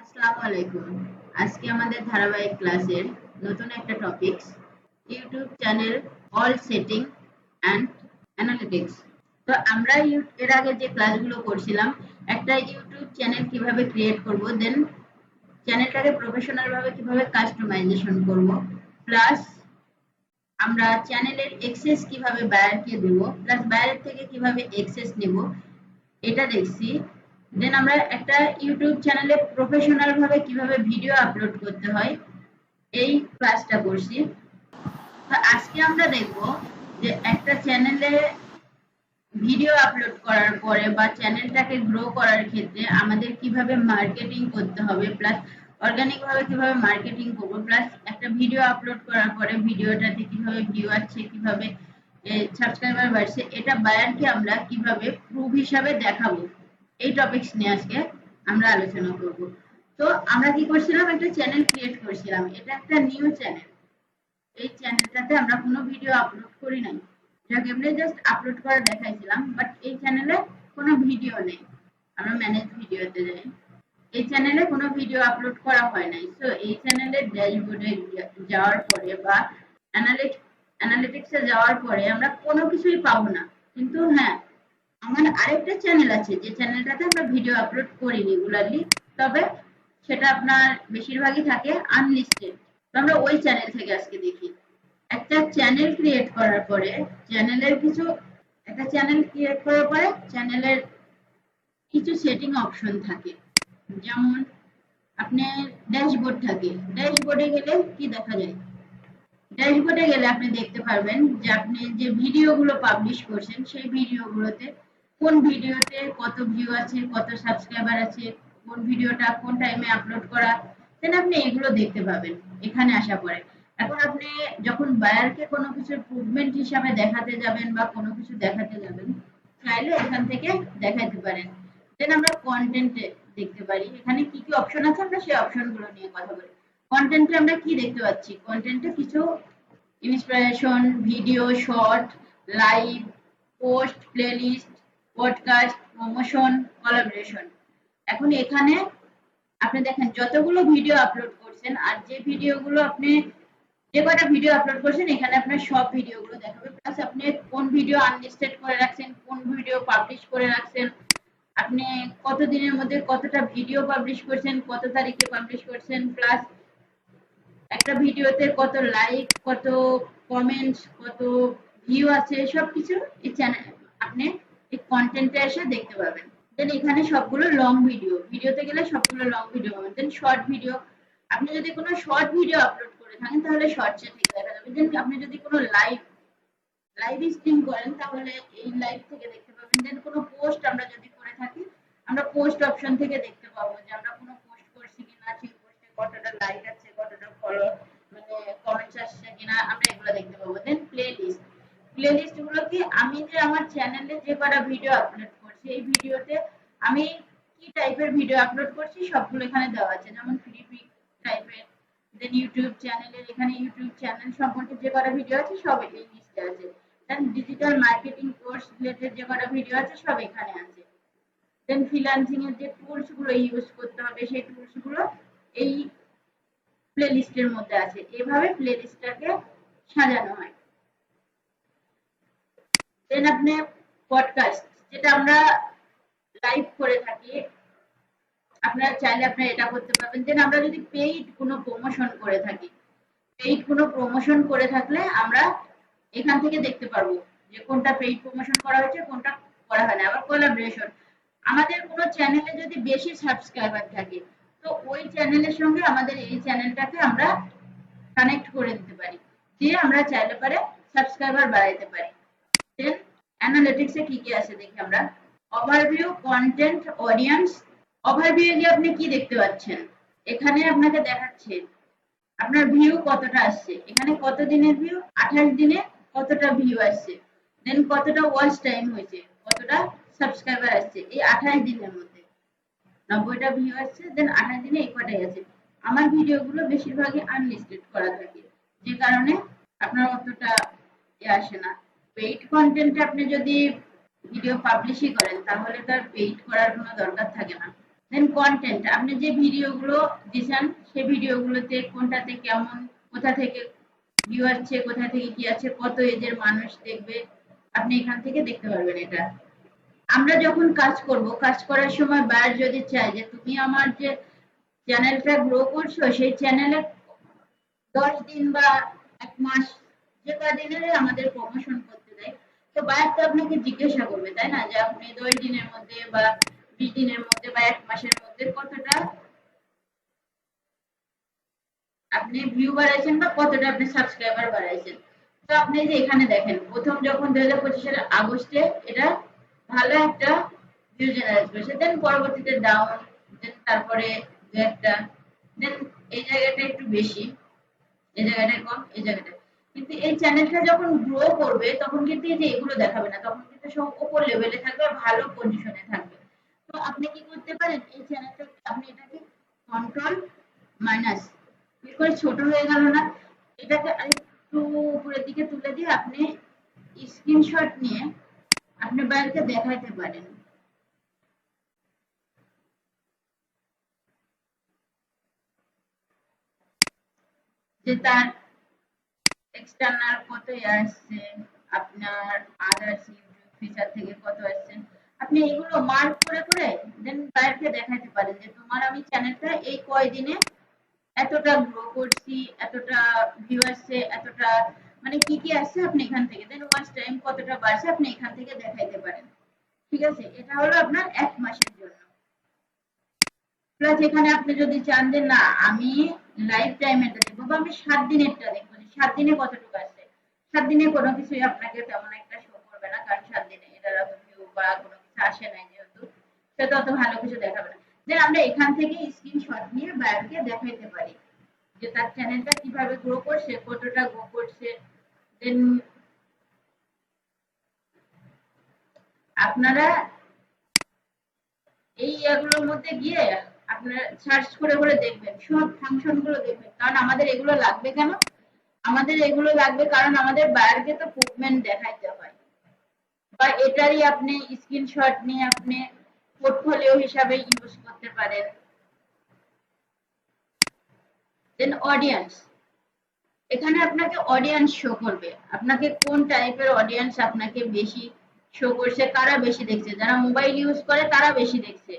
আসসালামু আলাইকুম। আজকে আমাদের ধারাবাহিক ক্লাসের নতুন একটা topics YouTube channel all setting and analytics. তো আমরা এর আগে যে ক্লাসগুলো করছিলাম, একটা ইউটিউব চ্যানেল কিভাবে ক্রিয়েট করব, দেন চ্যানেলটাকে প্রফেশনাল ভাবে কিভাবে কাস্টমাইজেশন করব, প্লাস আমরা চ্যানেলের অ্যাক্সেস কিভাবে বায়ারকে দেব, প্লাস বায়ারের থেকে কিভাবে অ্যাক্সেস নেব, এটা দেখছি। দেন আমরা একটা ইউটিউব চ্যানেলে প্রফেশনাল ভাবে কিভাবে ভিডিও আপলোড করতে হয় এই ক্লাসটা করছি। তো আজকে আমরা দেখব যে একটা চ্যানেলে ভিডিও আপলোড করার পরে বা চ্যানেলটাকে গ্রো করার ক্ষেত্রে আমাদের কিভাবে মার্কেটিং করতে হবে, প্লাস অর্গানিক ভাবে কিভাবে মার্কেটিং করব, প্লাস একটা ভিডিও আপলোড করার পরে ভিডিওটাতে কিভাবে ভিউ আসছে, কিভাবে সাবস্ক্রাইবার বাড়ছে, এটা বায়ারকে আমরা কিভাবে প্রুফ হিসাবে দেখাবো, এই টপিকস নিয়ে আজকে আমরা আলোচনা করব। তো আমরা কি করছিলাম, একটা চ্যানেল ক্রিয়েট করছিলাম, এটা একটা নিউ চ্যানেল। এই চ্যানেলটাতে আমরা কোনো ভিডিও আপলোড করি নাই, যাকে আমরা জাস্ট আপলোড করে দেখাইছিলাম, বাট এই চ্যানেলে কোনো ভিডিও নেই। আমরা ম্যানেজ ভিডিওতে যাই, এই চ্যানেলে কোনো ভিডিও আপলোড করা হয় নাই। সো এই চ্যানেলের ড্যাশবোর্ডে যাওয়ার পরে বা অ্যানালিটিক্সে যাওয়ার পরে আমরা কোনো কিছুই পাবো না। কিন্তু হ্যাঁ, আমার আরেকটা চ্যানেল আছে যে চ্যানেলটাতে আমরা ভিডিও আপলোড করি রেগুলারলি, তবে সেটা আপনার বেশিরভাগই থাকে আনলিস্টেড। তো আমরা ওই চ্যানেল থেকে আজকে দেখি। একটা চ্যানেল ক্রিয়েট করার পরে চ্যানেলের কিছু একটা চ্যানেল ক্রিয়েট করার পরে চ্যানেলের কিছু সেটিং অপশন থাকে। যেমন আপনার ড্যাশবোর্ড থাকে, ড্যাশবোর্ডে গেলে কি দেখা যায়, ড্যাশবোর্ডে গেলে আপনি দেখতে পারবেন যে আপনি যে ভিডিওগুলো পাবলিশ করছেন সেই ভিডিওগুলোতে কোন ভিডিওতে কত ভিউ আছে, কত সাবস্ক্রাইবার আছে, কোন ভিডিওটা কোন টাইমে আপলোড করা, দেন আপনি এগুলো দেখতে পাবেন এখানে আসা পরে। এখন আপনি যখন বায়ারকে কোনো কিছু ইমপ্রুভমেন্ট হিসাবে দেখাতে যাবেন বা কোনো কিছু দেখাতে যাবেন, চাইলে এখান থেকে দেখাতে পারেন। দেন আমরা কন্টেন্টে দেখতে পারি এখানে কি কি অপশন আছে, আমরা সেই অপশনগুলো নিয়ে কথা বলি। কন্টেন্টে আমরা কি দেখতে পাচ্ছি, কন্টেন্টে কিছু inspiration video, short, live, post, playlist, podcast, promotion, collaboration. এখন এখানে আপনি দেখেন যতগুলো ভিডিও আপলোড করছেন আর যে ভিডিওগুলো আপনি যে কটা ভিডিও আপলোড করছেন এখানে আপনার সব ভিডিওগুলো দেখাবে, প্লাস আপনি কোন ভিডিও আনলিস্টেড করে রাখছেন, কোন ভিডিও পাবলিশ করে রাখছেন, আপনি কত দিনের মধ্যে কতটা ভিডিও পাবলিশ করছেন, কত তারিখে পাবলিশ করছেন, প্লাস একটা ভিডিওতে কত লাইক, কত কমেন্টস, কত ভিউ আছে, সবকিছু এই চ্যানেল আপনি এই কন্টেন্টে এসে দেখতে পাবেন। দেন এখানে সবগুলো লং ভিডিও, ভিডিওতে গেলে সবগুলো লং ভিডিও পাবেন। দেন শর্ট ভিডিও, আপনি যদি কোনো শর্ট ভিডিও আপলোড করে থাকেন তাহলে শর্টসে ঠিক দেখা যাবে। দেন আপনি যদি কোনো লাইভ লাইভ স্ট্রিম করেন তাহলে এই লাইভ থেকে দেখতে পাবেন। দেন কোনো পোস্ট আমরা যদি করে থাকি আমরা পোস্ট অপশন থেকে দেখতে পাবো যে আমরা কোনো পোস্ট করছি কিনা, সেই পোস্টে কতটা লাইক আছে, কতটা ফলো মানে কমেন্টস আসছে কিনা, আমরা এগুলো দেখতে পাবো। দেন প্লেলিস্ট, প্লেলিস্ট গুলো কি, আমি যে আমার চ্যানেলে যে কটা ভিডিও আপলোড করছি এই ভিডিওতে আমি কি টাইপের ভিডিও আপলোড করছি সবগুলো এখানে দেওয়া আছে। যেমন ফ্রি টাইপের, দেন ইউটিউব চ্যানেলের এখানে ইউটিউব চ্যানেল সম্পর্কে যে কটা ভিডিও আছে সব এই লিস্টে আছে। দেন ডিজিটাল মার্কেটিং কোর্স রিলেটেড যে কটা ভিডিও আছে সব এখানে আছে। দেন ফ্রিল্যান্সিং এর যে টুলস গুলো ইউজ করতে হবে সেই টুলস গুলো এই প্লেলিস্টের মধ্যে আছে। এভাবে প্লেলিস্টটাকে সাজানো হয়। দেন আপনি পডকাস্ট, যেটা আমরা লাইভ করে থাকি, আপনারা চাইলে আপনারা এটা করতে পারবেন। দেন আমরা যদি পেইড কোনো প্রমোশন করে থাকি, পেইড কোনো প্রমোশন করে থাকলে আমরা এখান থেকে দেখতে পারবো যে কোনটা পেইড প্রমোশন করা হয়েছে, কোনটা করা হয় না। আবার কোলাবোরেশন, আমাদের কোনো চ্যানেলে যদি বেশি সাবস্ক্রাইবার থাকে তো ওই চ্যানেলের সঙ্গে আমাদের এই চ্যানেলটাকে আমরা কানেক্ট করে দিতে পারি, দিয়ে আমরা চাইলে পারে সাবস্ক্রাইবার বাড়াইতে পারি। দেন অ্যানালিটিক্সে কি কি আছে দেখি আমরা। Overview, content, audience. ওভারভিউ গিয়ে আপনি কি দেখতে পাচ্ছেন, এখানে আপনাকে দেখাচ্ছে আপনার ভিউ কতটা আসছে, এখানে কত দিনের ভিউ, 28 দিনে কতটা ভিউ আসছে, দেন কতটা ওয়াচ টাইম হয়েছে, কতটা সাবস্ক্রাইবার আসছে এই 28 দিনের মধ্যে, 90টা ভিউ আসছে, দেন 28 দিনে এই কটাই আছে। আমার ভিডিওগুলো বেশিরভাগই আনলিস্টেড করা থাকে, যে কারণে আপনার অতটা আসে না। পেইড কন্টেন্টে আপনি যদি ভিডিও পাবলিশই করেন তাহলে তার পেইড করার কোনো দরকার থাকে না। দেন কন্টেন্ট, আপনি যে ভিডিওগুলো দিচ্ছেন সেই ভিডিওগুলোতে কোনটাতে কেমন, কোথা থেকে ভিউ আসছে, কোথা থেকে কি আছে, কত এজের মানুষ দেখবে, আপনি এখান থেকে দেখতে পারবেন এটা। আমরা যখন কাজ করব, কাজ করার সময় বায়ার যদি চায় যে তুমি আমার যে চ্যানেলটা গ্রো করছো সেই চ্যানেলে 10 দিন বা 1 মাস, যে কদিনের আমাদের প্রমোশন করতে দেয়, তো বায়ার তো আপনাকে জিজ্ঞাসা করবে, তাই না, যে আপনি 10 দিনের মধ্যে বা 20 দিনের মধ্যে বা 1 মাসের মধ্যে কতটা আপনি ভিউ বাড়াইছেন বা কতটা আপনি সাবস্ক্রাইবার বাড়াইছেন। তো আপনি যে এখানে দেখেন প্রথম যখন 2025-এর আগস্টে এটা ভালো একটা ভিউ জেনারেট করেছে, দেন পরবর্তীতে ডাউন, দেন তারপরে দু একটা, দেন এই জায়গাটা একটু বেশি, এই জায়গাটায় কম, এই জায়গাটায়। কিন্তু এই চ্যানেলটা যখন গ্রো করবে তখন কিন্তু এই যে এগুলো দেখাবে না, তখন কিন্তু সব উপর লেভেলে থাকবে, ভালো পজিশনে থাকবে। তো আপনি কি করতে পারেন, এই চ্যানেলটা আপনি এটাকে কন্ট্রোল মাইনাস করে ছোট হয়ে গেল না, এটাকে আরেকটু উপরের দিকে তুলে দিয়ে আপনি স্ক্রিনশট নিয়ে আপনি বাইরকে দেখাইতে পারেন যে তার এক্সটার্নাল কত আসছে, আপনার আদার্স ইউটিউব ফিচার থেকে কত আসছে, আপনি এগুলো মার্ক করে করে দেন বাইরকে দেখাইতে পারেন যে তোমার আমি চ্যানেলটা এই কয়দিনে এতটা গ্রো করছি, এতটা ভিউ আসছে, এতটা মানে কি কি আসছে, আপনি এখান থেকে দেন ওয়াচ টাইম কতটা বাড়ছে আপনি এখান থেকে দেখাইতে পারেন। ঠিক আছে, এটা হলো আপনার 1 মাসের জন্য। প্লাস এখানে আপনি যদি চান যে না আমি লাইফ টাইমেরটা দেখবো বা আমি 7 দিনেরটা দেখবো, যে 7 দিনে কতটুকু আসছে, 7 দিনে কোনো কিছুই আপনাকে তেমন একটা শো করবে না, কারণ 7 দিনে এটার অত ভিউ বা কোনো কিছু আসে নাই যেহেতু, সেটা অত ভালো কিছু দেখাবে না। দেন আমরা এখান থেকে স্ক্রিনশট নিয়ে বায়ারকে দেখাইতে পারি যে তার চ্যানেলটা কিভাবে গ্রো করছে, কতটা গ্রো করছে। দেন আপনারা এই এগুলোর মধ্যে গিয়ে আপনারা সার্চ করে করে দেখবেন, সব ফাংশন গুলো দেখবেন, কারণ আমাদের এগুলো লাগবে কেন, আমাদের এগুলো লাগবে কারণ আমাদের বায়ারকে তো মুভমেন্ট দেখাইতে হয়, বা এটারই আপনি স্ক্রিনশট নিয়ে আপনি পোর্টফোলিও হিসাবে ইউজ করতে পারেন। দেন অডিয়েন্স, এখানে আপনাকে অডিয়েন্স শো করবে, আপনাকে কোন টাইপের অডিয়েন্স আপনাকে বেশি শো করছে, কারা বেশি দেখছে, যারা মোবাইল ইউজ করে তারা বেশি দেখছে,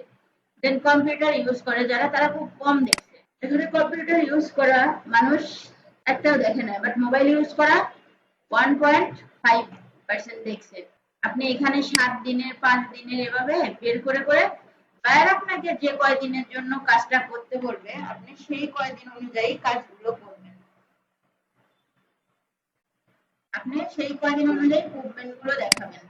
দেন কম্পিউটার ইউজ করে যারা তারা খুব কম দেখছে। এখানে কম্পিউটার ইউজ করা মানুষ একটাও দেখে না, বাট মোবাইল ইউজ করা 1.5% দেখছে। আপনি এখানে 7 দিনের 5 দিনের এভাবে বের করে করে বায়ার আপনাকে যে কয়দিনের জন্য কাজটা করতে বলবে আপনি সেই কয়দিন অনুযায়ী কাজগুলো করবেন, আপনি সেই কয়দিন অনুযায়ী মুভমেন্ট গুলো দেখাবেন।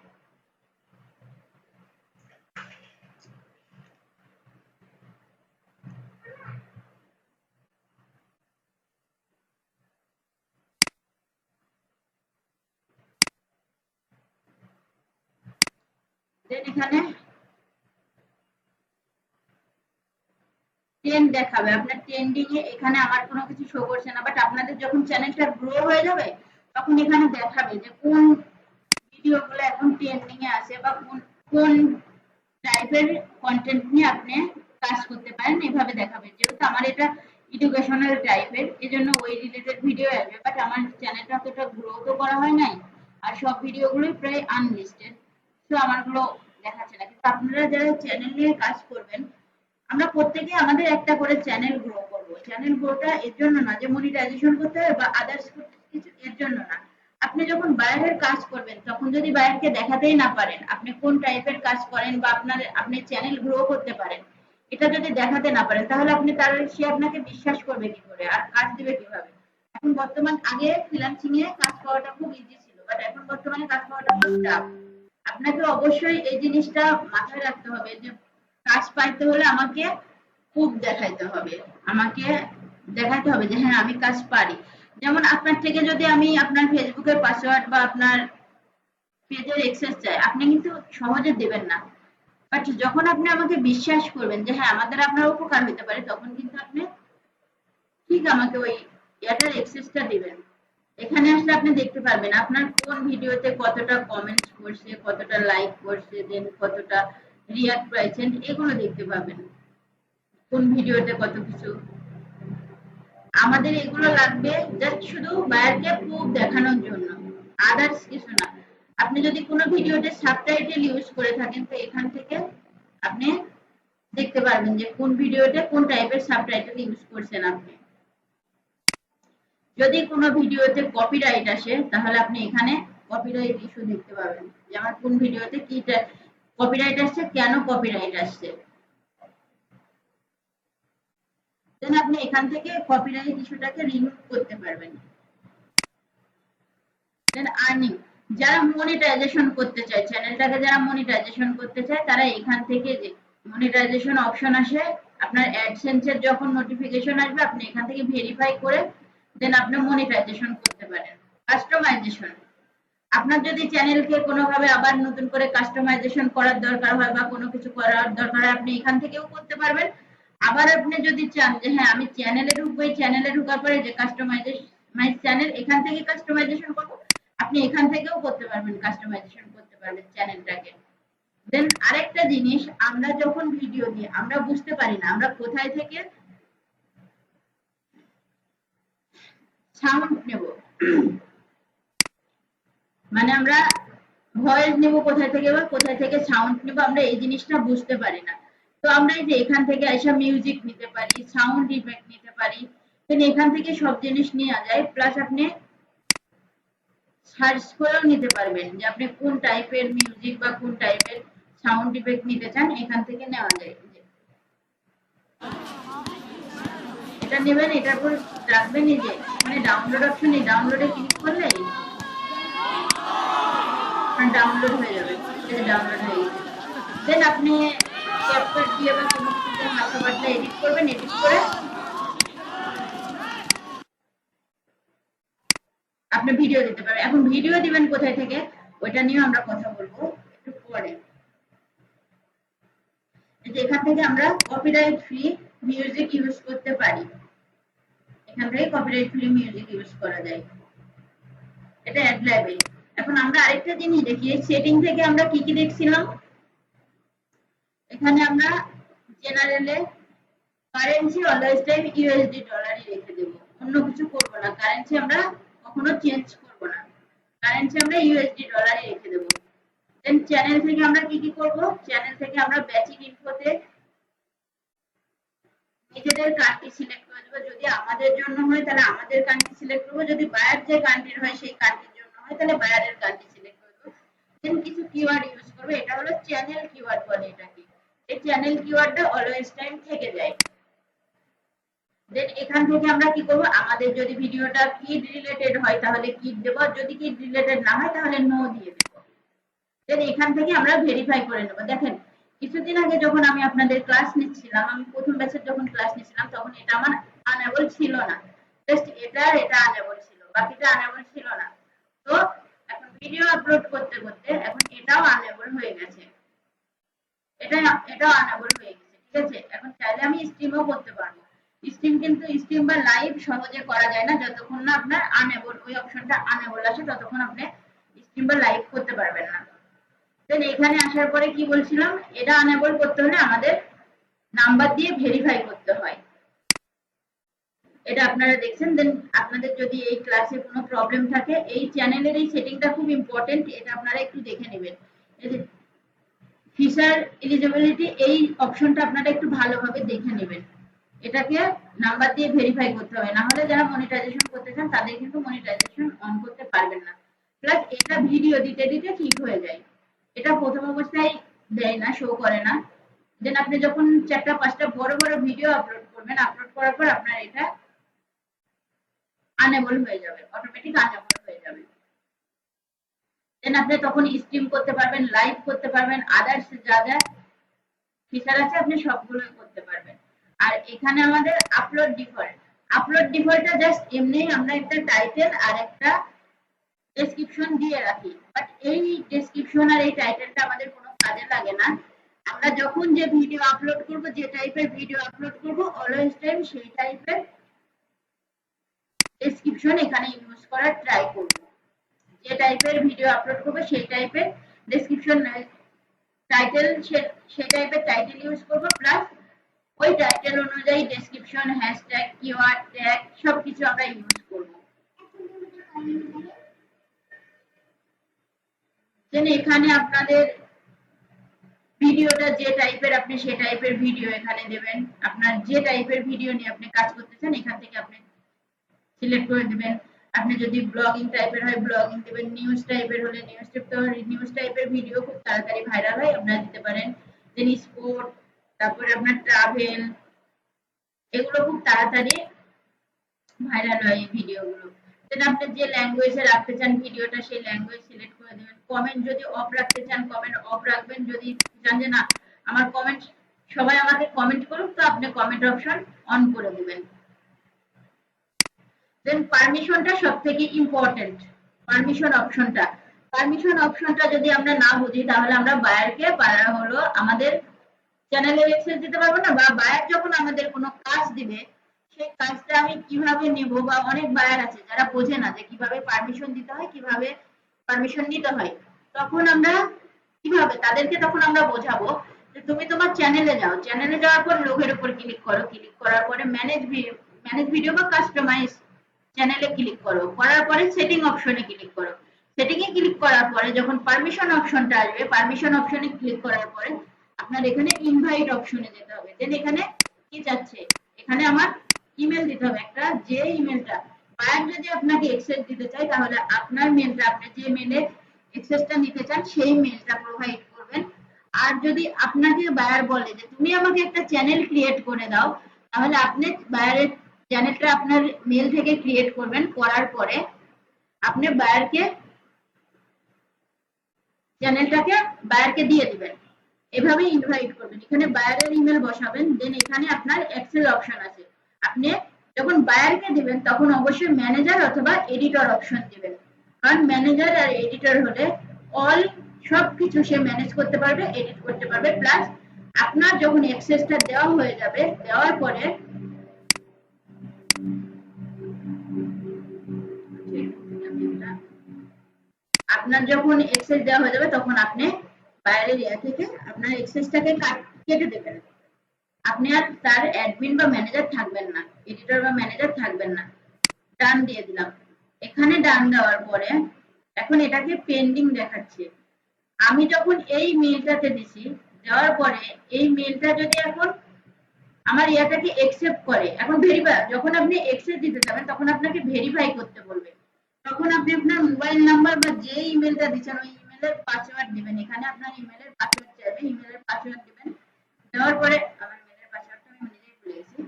দেন এখানে ট্রেন্ড দেখাবে, আপনার ট্রেন্ডিং এ এখানে আমার কোনো কিছু শো করছে না, বাট আপনাদের যখন চ্যানেলটা গ্রো হয়ে যাবে তখন এখানে দেখাবে যে কোন ভিডিও গুলো এখন ট্রেন্ডিং এ আছে বা কোন কোন টাইপের কন্টেন্ট নিয়ে আপনি কাজ করতে পারেন, এভাবে দেখাবে। যেহেতু আমার এটা এডুকেশনাল টাইপের এজন্য ওই রিলেটেড ভিডিও আসবে, বাট আমার চ্যানেলটা অতটা গ্রো তো করা হয় নাই, আর সব ভিডিওগুলোই প্রায় আনলিস্টেড, তো আমারগুলো দেখাচ্ছে না। কিন্তু আপনারা যারা চ্যানেল নিয়ে কাজ করবেন, আমরা প্রত্যেকে আমাদের একটা করে চ্যানেল গ্রো করব, চ্যানেল গ্রোটা এর জন্য না যে মনিটাইজেশন করতে হবে বা আদার্স কিছু, এর জন্য না। আপনি যখন বায়ারের কাজ করবেন তখন যদি বায়ারকে দেখাতেই না পারেন আপনি কোন টাইপের কাজ করেন বা আপনার আপনি চ্যানেল গ্রো করতে পারেন, এটা যদি দেখাতে না পারেন তাহলে আপনি তার সে আপনাকে বিশ্বাস করবে কি করে আর কাজ দিবে কিভাবে। এখন বর্তমান, আগে ফ্রিল্যান্সিং এ কাজ পাওয়াটা খুব ইজি ছিল, বাট এখন বর্তমানে কাজ পাওয়াটা খুব টাফ। আপনাকে অবশ্যই এই জিনিসটা মাথায় রাখতে হবে যে কাজ পাইতে হলে আমাকে খুব দেখাইতে হবে, আমাকে দেখাইতে হবে যে হ্যাঁ আমি কাজ পারি। যেমন আপনার থেকে যদি আমি আপনার ফেসবুকের পাসওয়ার্ড বা আপনার পেজের অ্যাক্সেস চাই, আপনি কিন্তু সহজে দেবেন না, বাট যখন আপনি আমাকে বিশ্বাস করবেন যে হ্যাঁ আমাদের আপনার উপকার হতে পারে, তখন কিন্তু আপনি ঠিক আমাকে ওই এটার অ্যাক্সেসটা দিবেন। এখানে আসলে আপনি দেখতে পারবেন আপনার কোন ভিডিওতে কতটা কমেন্টস করছে, কতটা লাইক করছে, দেন কতটা রিয়াক্ট পাইছেন, এগুলো দেখতে পাবেন। কোন ভিডিওতে কত কিছু। আমাদের এগুলো লাগবে জাস্ট শুধু বায়ারকে প্রুফ দেখানোর জন্য, আদার্স কিছু না। আপনি যদি কোনো ভিডিওতে সাবটাইটেল ইউজ করে থাকেন তো এখান থেকে আপনি দেখতে পারবেন যে কোন ভিডিওতে কোন টাইপের সাবটাইটেল ইউজ করছেন আপনি। যদি কোনো ভিডিওতে কপিরাইট আসে তাহলে আপনি এখানে কপিরাইট ইস্যু দেখতে পাবেন যে আমার কোন ভিডিওতে কি কপিরাইট আসছে, কেন কপিরাইট আসছে। দেন আপনি এখান থেকে কপিরাইট ইস্যুটাকে রিমুভ করতে পারবেন। দেন আর্নিং, যারা মনিটাইজেশন করতে চায়, চ্যানেলটাকে যারা মনিটাইজেশন করতে চায় তারা এখান থেকে যে মনিটাইজেশন অপশন আসে, আপনার অ্যাডসেন্সের যখন নোটিফিকেশন আসবে আপনি এখান থেকে ভেরিফাই করে দেন আপনি মনিটাইজেশন করতে পারেন। কাস্টমাইজেশন, আপনার যদি চ্যানেলকে কোনোভাবে আবার নতুন করে কাস্টমাইজেশন করার দরকার হয় বা কোনো কিছু করার দরকার হয় আপনি এখান থেকেও করতে পারবেন। আবার আপনি যদি চান যে হ্যাঁ আমি চ্যানেলে ঢুকবো, এই চ্যানেলে ঢোকার পরে যে কাস্টমাইজ চ্যানেল এখান থেকে কাস্টমাইজেশন করবো, আপনি এখান থেকেও করতে পারবেন, কাস্টমাইজেশন করতে পারবেন চ্যানেলটাকে। দেন আরেকটা জিনিস, আমরা যখন ভিডিও দিই আমরা বুঝতে পারি না আমরা কোথায় থেকে সাউন্ড নেব, মানে আমরা ভয়েস নেব কোথায় থেকে বা কোথায় থেকে সাউন্ড নেব, আমরা এই জিনিসটা বুঝতে পারি না। তো আমরা এই যে এখান থেকে এসে মিউজিক নিতে পারি, সাউন্ড ইফেক্ট নিতে পারি, দেন এখান থেকে সব জিনিস নেওয়া যায়। প্লাস আপনি সার্চ করেও নিতে পারবেন যে আপনি কোন টাইপের মিউজিক বা কোন টাইপের সাউন্ড ইফেক্ট নিতে চান, এখান থেকে নেওয়া যায়। এটা নেবেন, এটার পর রাখবেন এই যে মানে ডাউনলোড অপশন, এই ডাউনলোডে ক্লিক করলে ডাউনলোড হয়ে যাবে, এটা ডাউনলোড হয়ে গেছে। দেন আপনি ক্যাপকাট দিয়ে বা কোনো কিছুতে হালকা পাতলা এডিট করবেন, এডিট করে আপনি ভিডিও দিতে পারবেন। এখন ভিডিও দিবেন কোথায় থেকে ওইটা নিয়ে আমরা কথা বলবো একটু পরে। এখান থেকে আমরা কপিরাইট ফ্রি মিউজিক ইউজ করতে পারি, এখান থেকে কপিরাইট ফ্রি মিউজিক ইউজ করা যায়, এটা অ্যাড লাইব্রেরি। এখন আমরা আরেকটা জিনিস দেখি, সেটিং থেকে আমরা কি কি দেখছিলাম। এখানে আমরা জেনারেলে কারেন্সি অলওয়েজ টাইম ইউএসডি ডলারই রেখে দেব, অন্য কিছু করব না, কারেন্সি আমরা কখনো চেঞ্জ করব না, কারেন্সি আমরা ইউএসডি ডলারই রেখে দেব। দেন চ্যানেল থেকে আমরা কি কি করব, চ্যানেল থেকে আমরা বেসিক ইনফোতে নিজেদের কান্ট্রি সিলেক্ট করে দেবো, যদি আমাদের জন্য হয় তাহলে আমাদের কান্ট্রি সিলেক্ট করবো, যদি বায়ার যে কান্ট্রির হয় সেই কান্ট্রির জন্য হয় তাহলে বায়ারের কান্ট্রি সিলেক্ট করে দেবো। দেন কিছু কিওয়ার্ড ইউজ করবো, এটা হলো চ্যানেল কিওয়ার্ড বলে এটাকে, এই চ্যানেল কিওয়ার্ডটা অলওয়েজ টাইম থেকে যায়। দেন এখান থেকে আমরা কি করব, আমাদের যদি ভিডিওটা কিড রিলেটেড হয় তাহলে কিড দেব, যদি কিড রিলেটেড না হয় তাহলে নো দিয়ে দেব। দেন এখান থেকে আমরা ভেরিফাই করে নেব। দেখেন কিছুদিন আগে যখন আমি আপনাদের ক্লাস নিচ্ছিলাম, আমি প্রথম ব্যাচের যখন ক্লাস নিচ্ছিলাম তখন এটা আমার আনেবল ছিল না, জাস্ট এটা আনেবল ছিল, বাকিটা আনেবল ছিল না। তো এখন ভিডিও আপলোড করতে করতে এখন এটাও আনেবল হয়ে গেছে, এটাও আনেবল হয়ে গেছে, ঠিক আছে। এখন চাইলে আমি স্ট্রিমও করতে পারবো, স্ট্রিম কিন্তু স্ট্রিম বা লাইভ সহজে করা যায় না যতক্ষণ না আপনার আনেবল ওই অপশনটা আনেবল আসে, ততক্ষণ আপনি স্ট্রিম বা লাইভ করতে পারবেন না। দেন এখানে আসার পরে কি বলছিলাম, এটা আনেবল করতে হলে আমাদের নাম্বার দিয়ে ভেরিফাই করতে হয়, এটা আপনারা দেখছেন। দেন আপনাদের যদি এই ক্লাসে কোনো প্রবলেম থাকে, এই চ্যানেলের এই সেটিংটা খুব ইম্পর্টেন্ট, এটা আপনারা একটু দেখে নেবেন। এই যে ফিচার এলিজিবিলিটি, এই অপশনটা আপনারা একটু ভালোভাবে দেখে নেবেন, এটাকে নাম্বার দিয়ে ভেরিফাই করতে হবে, না হলে যারা মনিটাইজেশন করতে চান তাদের কিন্তু মনিটাইজেশন অন করতে পারবেন না। প্লাস এটা ভিডিও দিতে দিতে ঠিক হয়ে যায়, এটা প্রথম অবস্থায় দেয় না, শো করে না। দেন আপনি যখন 4টা 5টা বড় বড় ভিডিও আপলোড করবেন, আপলোড করার পর আপনার এটা আনেবল হয়ে যাবে, অটোমেটিক আনেবল হয়ে যাবে। দেন আপনি তখন স্ট্রিম করতে পারবেন, লাইভ করতে পারবেন, আদার্স যা যা ফিচার আছে আপনি সবগুলোই করতে পারবেন। আর এখানে আমাদের আপলোড ডিফল্টটা জাস্ট এমনি আমরা একটা টাইটেল আর একটা ডেসক্রিপশন দিয়ে রাখি, বাট এই ডেসক্রিপশন আর এই টাইটেলটা আমাদের কোনো কাজে লাগে না। আমরা যখন যে ভিডিও আপলোড করব, যে টাইপের ভিডিও আপলোড করব অলওয়েজ টাইম সেই টাইপের ডেসক্রিপশন এখানে ইউজ করার ট্রাই করব, যে টাইপের ভিডিও আপলোড করব সেই টাইপের ডেসক্রিপশন টাইটেল সেই টাইপের টাইটেল ইউজ করব, প্লাস ওই টাইটেল অনুযায়ী ডেসক্রিপশন, হ্যাশট্যাগ, কিওয়ার্ড, ট্যাগ সবকিছু আমরা ইউজ করব। দেন এখানে আপনাদের ভিডিওটা যে টাইপের, আপনি সে টাইপের ভিডিও এখানে দেবেন। আপনার যে টাইপের ভিডিও নিয়ে আপনি কাজ করতে চান এখান থেকে আপনি সিলেক্ট করে দিবেন। আপনি যদি ব্লগিং টাইপের হয় ব্লগিং দিবেন, নিউজ টাইপের হলে নিউজ টাইপের ভিডিও খুব তাড়াতাড়ি ভাইরাল হয়, আপনারা দিতে পারেন। দেন স্পোর্ট, তারপরে আপনার ট্রাভেল, এগুলো খুব তাড়াতাড়ি ভাইরাল হয় এই ভিডিওগুলো। দেন আপনি যে ল্যাঙ্গুয়েজে রাখতে চান ভিডিওটা সেই ল্যাঙ্গুয়েজ সিলেক্ট করে দেবেন। কমেন্ট যদি অফ রাখতে চান কমেন্ট অফ রাখবেন, যদি চান যে না আমার কমেন্ট সবাই আমাকে কমেন্ট করুক তো আপনি কমেন্ট অপশন অন করে দিবেন। দেন পারমিশনটা সবথেকে ইম্পর্টেন্ট, পারমিশন অপশনটা যদি আমরা না বুঝি তাহলে আমরা বায়ারকে হলো আমাদের চ্যানেলে অ্যাক্সেস দিতে পারবো না, বা বায়ার যখন আমাদের কোনো কাজ দিবে সেই কাজটা আমি কিভাবে নেব, বা অনেক বায়ার আছে যারা বোঝে না যে কিভাবে পারমিশন দিতে হয়, কিভাবে পারমিশন নিতে হয়। তখন আমরা কিভাবে তাদেরকে তখন আমরা বোঝাবো যে তুমি তোমার চ্যানেলে যাও, চ্যানেলে যাওয়ার পর লোগোর উপর ক্লিক করো, ক্লিক করার পরে ম্যানেজ ভিডিও বা কাস্টমাইজ চ্যানেলে ক্লিক করো, করার পরে সেটিং অপশনে ক্লিক করো। সেটিং এ ক্লিক করার পরে যখন পারমিশন অপশনটা আসবে, পারমিশন অপশনে ক্লিক করার পরে আপনার এখানে ইনভাইট অপশনে যেতে হবে। দেন এখানে কি চাচ্ছে, এখানে আমার ইমেল দিতে হবে একটা, যে ইমেলটা বায়ার যদি আপনাকে অ্যাক্সেস দিতে চায় তাহলে আপনার মেলটা, আপনি যে মেলে অ্যাক্সেসটা নিতে চান সেই মেলটা প্রোভাইড করবেন। আর যদি আপনাকে বায়ার বলে যে তুমি আমাকে একটা চ্যানেল ক্রিয়েট করে দাও, তাহলে আপনি বায়ারের চ্যানেলটা আপনার মেল থেকে ক্রিয়েট করবেন, করার পরে আপনি বায়ারকে চ্যানেলটাকে বায়ারকে দিয়ে দিবেন। এভাবে ইনভাইট করবেন, এখানে বায়ারের ইমেল বসাবেন। দেন এখানে আপনার অ্যাক্সেস অপশন আছে, আপনি যখন বায়ারকে দিবেন তখন অবশ্যই ম্যানেজার অথবা এডিটর অপশন দিবেন, কারণ ম্যানেজার আর এডিটর হলে অল সবকিছু সে ম্যানেজ করতে পারবে, এডিট করতে পারবে। প্লাস আপনার যখন অ্যাক্সেসটা দেওয়া হয়ে যাবে, দেওয়ার পরে আপনার যখন এক্সেস দেওয়া হয়ে যাবে তখন আপনি বাইরের ইয়া থেকে আপনার এক্সেসটাকে কেটে দেবেন। আপনি আর তার অ্যাডমিন বা ম্যানেজার থাকবেন না, এডিটর বা ম্যানেজার থাকবেন না। ডান দিয়ে দিলাম। এখানে ডান দেওয়ার পরে এখন এটাকে পেন্ডিং দেখাচ্ছে। আমি যখন এই মেলটাতে দিছি, দেওয়ার পরে এই মেলটা যদি এখন আমার ইয়াটাকে একসেপ্ট করে, এখন ভেরিফাই, যখন আপনি অ্যাক্সেস দিতে যাবেন তখন আপনাকে ভেরিফাই করতে বলবে। তখন আপনি আপনার মোবাইল নাম্বার বা যে ইমেলটা দিচ্ছেন ওই ইমেলের পাসওয়ার্ড দিবেন। এখানে আপনার ইমেলের পাসওয়ার্ড চাইবে, ইমেলের পাসওয়ার্ড দিবেন। দেওয়ার পরে আমার মেলের পাসওয়ার্ডটা আমি নিজেই ভুলে গেছি।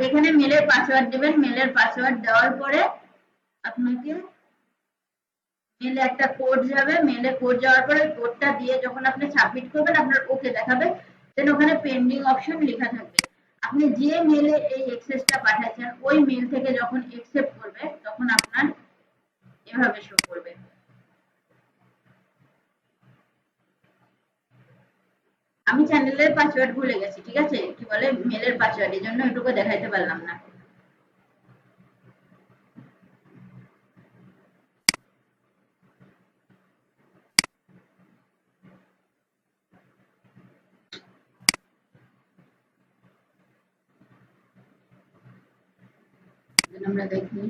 এখানে মেলের পাসওয়ার্ড দিবেন, মেলের পাসওয়ার্ড দেওয়ার পরে আপনাকে মেলে একটা কোড যাবে, মেলে কোড যাওয়ার পরে কোডটা দিয়ে যখন আপনি সাবমিট করবেন আপনার ওকে দেখাবে। দেন ওখানে পেন্ডিং অপশন লেখা থাকবে। আপনি যে মেলে এই অ্যাক্সেসটা পাঠাচ্ছেন ওই মেল থেকে যখন অ্যাকসেপ্ট করবে তখন আপনার এভাবে শো করবে। আমি চ্যানেলের পাসওয়ার্ড ভুলে গেছি, ঠিক আছে, কি বলে মেলের পাসওয়ার্ড, এই জন্য এটুকু দেখাইতে পারলাম না। আমরা দেখি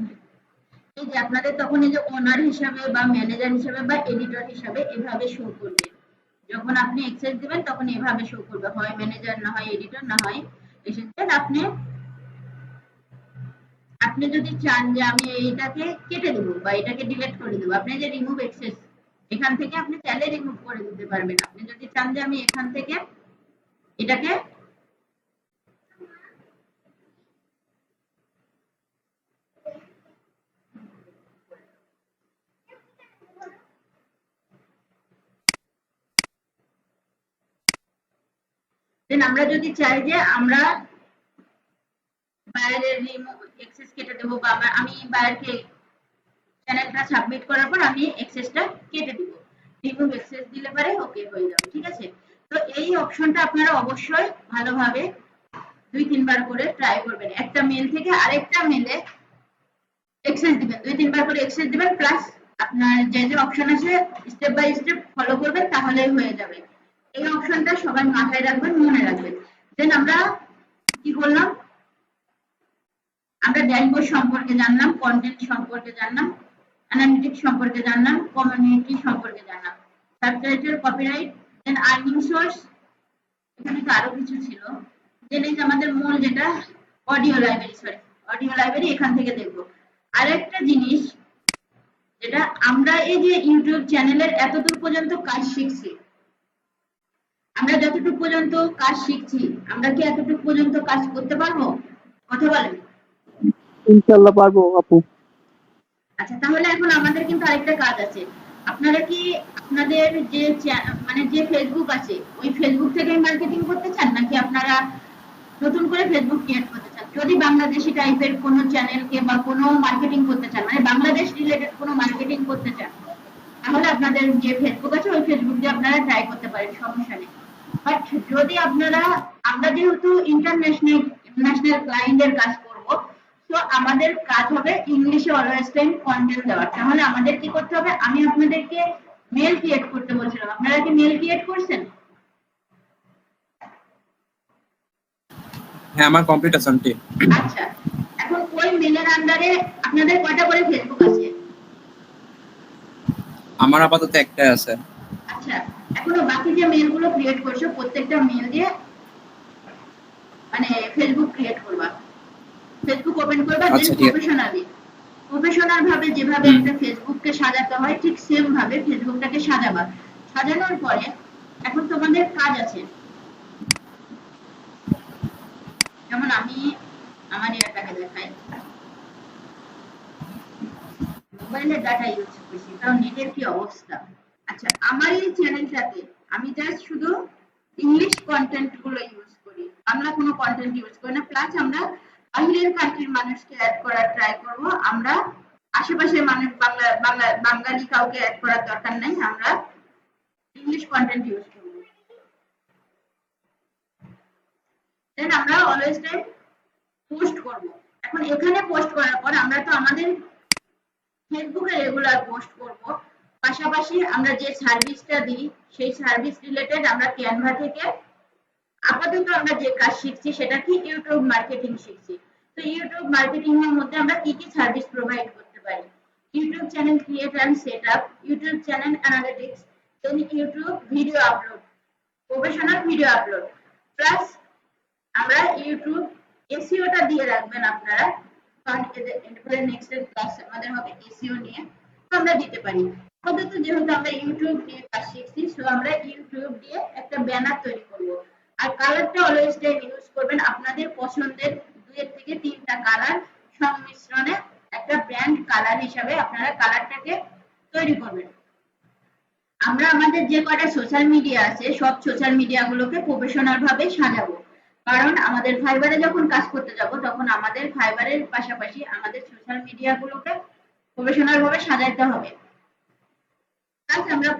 এই যে আপনাদের তখন এই যে ওনার হিসাবে বা ম্যানেজার হিসাবে বা এডিটর হিসাবে এভাবে শো করবে। যখন আপনি অ্যাক্সেস দিবেন তখন এভাবে শো করবে, হয় ম্যানেজার, না হয় এডিটর, না হয় এসেন্সিয়াল। আপনি আপনি যদি চান যে আমি এইটাকে কেটে দেবো বা এটাকে ডিলিট করে দেবো, আপনি যে রিমুভ অ্যাক্সেস এখান থেকে আপনি চাইলে রিমুভ করে দিতে পারবেন। আপনি যদি চান যে আমি এখান থেকে এটাকে দেন আমরা যদি চাই যে আমরা বাইরের রিমুভ অ্যাক্সেস কেটে দেবো, বা আমি বাইরকে চ্যানেলটা সাবমিট করার পর আমি অ্যাক্সেসটা কেটে দিব, রিমুভ অ্যাক্সেস দিলে পরে ওকে হয়ে যাবে, ঠিক আছে। তো এই অপশনটা আপনারা অবশ্যই ভালোভাবে 2-3 বার করে ট্রাই করবেন। একটা মেল থেকে আরেকটা মেলে অ্যাক্সেস দিবেন, 2-3 বার করে অ্যাক্সেস দিবেন, প্লাস আপনার যে যে অপশন আছে স্টেপ বাই স্টেপ ফলো করবেন তাহলেই হয়ে যাবে। এই অপশনটা সবাই মাথায় রাখবেন, মনে রাখবেন। দেন আমরা কি করলাম, আমরা ড্যাশবোর্ড সম্পর্কে জানলাম, কন্টেন্ট সম্পর্কে জানলাম, অ্যানালিটিক্স সম্পর্কে জানলাম, কমিউনিটি সম্পর্কে জানলাম, সাবটাইটেল, কপিরাইট, দেন আর্নিং সোর্স, এখানে তো আরো কিছু ছিল। দেন এই যে আমাদের মূল যেটা অডিও লাইব্রেরি, অডিও লাইব্রেরি এখান থেকে দেখবো। আরেকটা জিনিস যেটা আমরা এই যে ইউটিউব চ্যানেলের এতদূর পর্যন্ত কাজ শিখছি, আমরা যতটুকু পর্যন্ত কাজ শিখছি, আমরা কি এতটুকু পর্যন্ত কাজ করতে পারবো? কথা বলেন। ইনশাল্লাহ পারবো আপু। আচ্ছা, তাহলে এখন আমাদের কিন্তু আরেকটা কাজ আছে। আপনারা কি আপনাদের যে মানে যে ফেসবুক আছে ওই ফেসবুক থেকে মার্কেটিং করতে চান, নাকি আপনারা নতুন করে ফেসবুক ক্রিয়েট করতে চান? যদি বাংলাদেশি টাইপের কোনো চ্যানেলকে বা কোনো মার্কেটিং করতে চান, মানে বাংলাদেশ রিলেটেড কোনো মার্কেটিং করতে চান, তাহলে আপনাদের যে ফেসবুক আছে ওই ফেসবুক দিয়ে আপনারা ট্রাই করতে পারেন, সমস্যা নেই। বাট যদি আপনারা, আমরা যেহেতু ইন্টারন্যাশনাল ক্লায়েন্টের কাজ করব, তো আমাদের কাজ হবে ইংলিশে অলওয়েজ টাইম কন্টেন্ট দেওয়ার। তাহলে আমাদের কি করতে হবে, আমি আপনাদেরকে মেল ক্রিয়েট করতে বলছিলাম, আপনারা কি মেল ক্রিয়েট করছেন? হ্যাঁ, আমার কমপ্লিট আছে আন্টি। আচ্ছা, এখন ওই মেলের আন্ডারে আপনাদের কয়টা করে ফেসবুক আছে? আমার আপাতত একটাই আছে। আচ্ছা, এখনো বাকি যে মেলগুলো ক্রিয়েট করছো প্রত্যেকটা মেল দিয়ে মানে ফেসবুক ক্রিয়েট করবা, ফেসবুক ওপেন করবা, দেন প্রফেশনাল ভাবে যেভাবে একটা ফেসবুককে সাজাতে হয় ঠিক সেম ভাবে ফেসবুকটাকে সাজাবা। সাজানোর পরে এখন তোমাদের কাজ আছে, যেমন আমি আমার ইয়াটাকে দেখাই, মোবাইলের ডাটা ইউজ করছি, কারণ নেটের কি অবস্থা। আচ্ছা, আমার এই চ্যানেলটাতে আমি জাস্ট শুধু ইংলিশ কন্টেন্ট গুলো ইউজ করি, বাংলা কোনো কন্টেন্ট ইউজ করি না। প্লাস আমরা বাহিরের কান্ট্রির মানুষকে অ্যাড করার ট্রাই করব। আমরা আশেপাশের মানুষ, বাঙালি কাউকে অ্যাড করার দরকার নাই, আমরা ইংলিশ কন্টেন্ট ইউজ করব। দেন আমরা অলওয়েজ টাইম পোস্ট করব। এখন এখানে পোস্ট করার পর আমরা তো আমাদের ফেসবুকে রেগুলার পোস্ট করব, পাশাপাশি আমরা যে সার্ভিসটা দিই সেই সার্ভিস রিলেটেড আমরা ক্যানভা থেকে আপাতত আমরা যে কাজ শিখছি সেটা কি ইউটিউব মার্কেটিং শিখছি। তো ইউটিউব মার্কেটিং এর মধ্যে আমরা কি কি সার্ভিস প্রোভাইড করতে পারি, YouTube channel create and setup, YouTube channel analytics, then YouTube video upload, professional video upload, plus আমরা ইউটিউব এসইওটা দিয়ে রাখবেন আপনারা, কারণ এরপরে নেক্সট ক্লাস আমাদের হবে এসইও নিয়ে, আমরা দিতে পারি। আপাতত যেহেতু আমরা ইউটিউব নিয়ে কাজ শিখছি, সো আমরা ইউটিউব দিয়ে একটা ব্যানার তৈরি করব। আর কালারটা অলওয়েজ টাইম ইউজ করবেন আপনাদের পছন্দের 2 থেকে 3টা কালার সংমিশ্রণে একটা ব্র্যান্ড কালার হিসাবে আপনারা কালারটাকে তৈরি করবেন। আমরা আমাদের যে কটা সোশ্যাল মিডিয়া আছে সব সোশ্যাল মিডিয়া গুলোকে প্রফেশনাল ভাবে সাজাবো, কারণ আমাদের ফাইবারে যখন কাজ করতে যাব তখন আমাদের ফাইবারের পাশাপাশি আমাদের সোশ্যাল মিডিয়া গুলোকে প্রফেশনাল ভাবে সাজাইতে হবে। প্লাস আমরা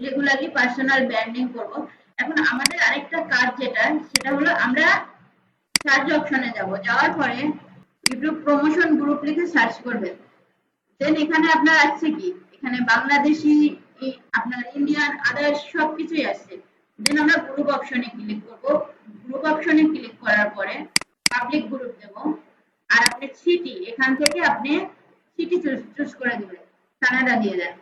রেগুলারলি পার্সোনাল ব্র্যান্ডিং করব। এখন আমাদের আরেকটা কাজ যেটা, সেটা হলো আমরা সার্চ অপশনে যাব, যাওয়ার পরে ইউটিউব প্রমোশন গ্রুপ লিখে সার্চ করবেন। দেন এখানে আপনার আসছে কি, এখানে বাংলাদেশি, আপনার ইন্ডিয়ান, আদার্স সবকিছুই আসছে। দেন আমরা গ্রুপ অপশনে ক্লিক করব। গ্রুপ অপশনে ক্লিক করার পরে পাবলিক গ্রুপ দেব। আর আপনি সিটি, এখান থেকে আপনি সিটি চুজ করে দিবেন, কানাডা দিয়ে দেন।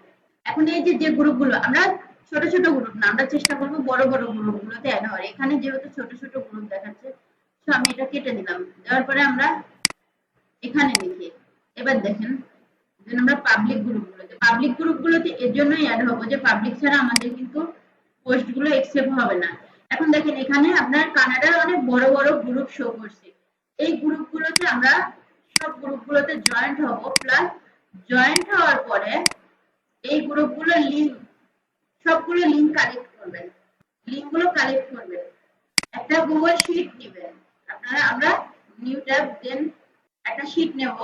এখন এই যে গ্রুপগুলো, আমরা ছোট ছোট গ্রুপ না, আমরা চেষ্টা করব বড় বড় গ্রুপগুলোতে অ্যাড হওয়ার। এখানে যেহেতু ছোট ছোট গ্রুপ দেখাচ্ছে, তো আমি এটা কেটে দিলাম। দেওয়ার পরে আমরা এখানে লিখি, এবার দেখেন আমরা পাবলিক গ্রুপগুলোতে এর জন্যই অ্যাড হবো যে পাবলিক ছাড়া আমাদের কিন্তু পোস্ট গুলো অ্যাকসেপ্ট হবে না। এখন দেখেন এখানে আপনার কানাডার অনেক বড় বড় গ্রুপ শো করছে, এই গ্রুপগুলোতে আমরা সব গ্রুপগুলোতে জয়েন্ট হব। প্লাস জয়েন্ট হওয়ার পরে এই গ্রুপগুলোর লিংক, সবগুলো লিংক কালেক্ট করবেন, লিংকগুলো কালেক্ট করবেন, একটা গুগল শিট নেবেন আপনারা। আমরা নিউ ট্যাব, দেন একটা শিট নেব।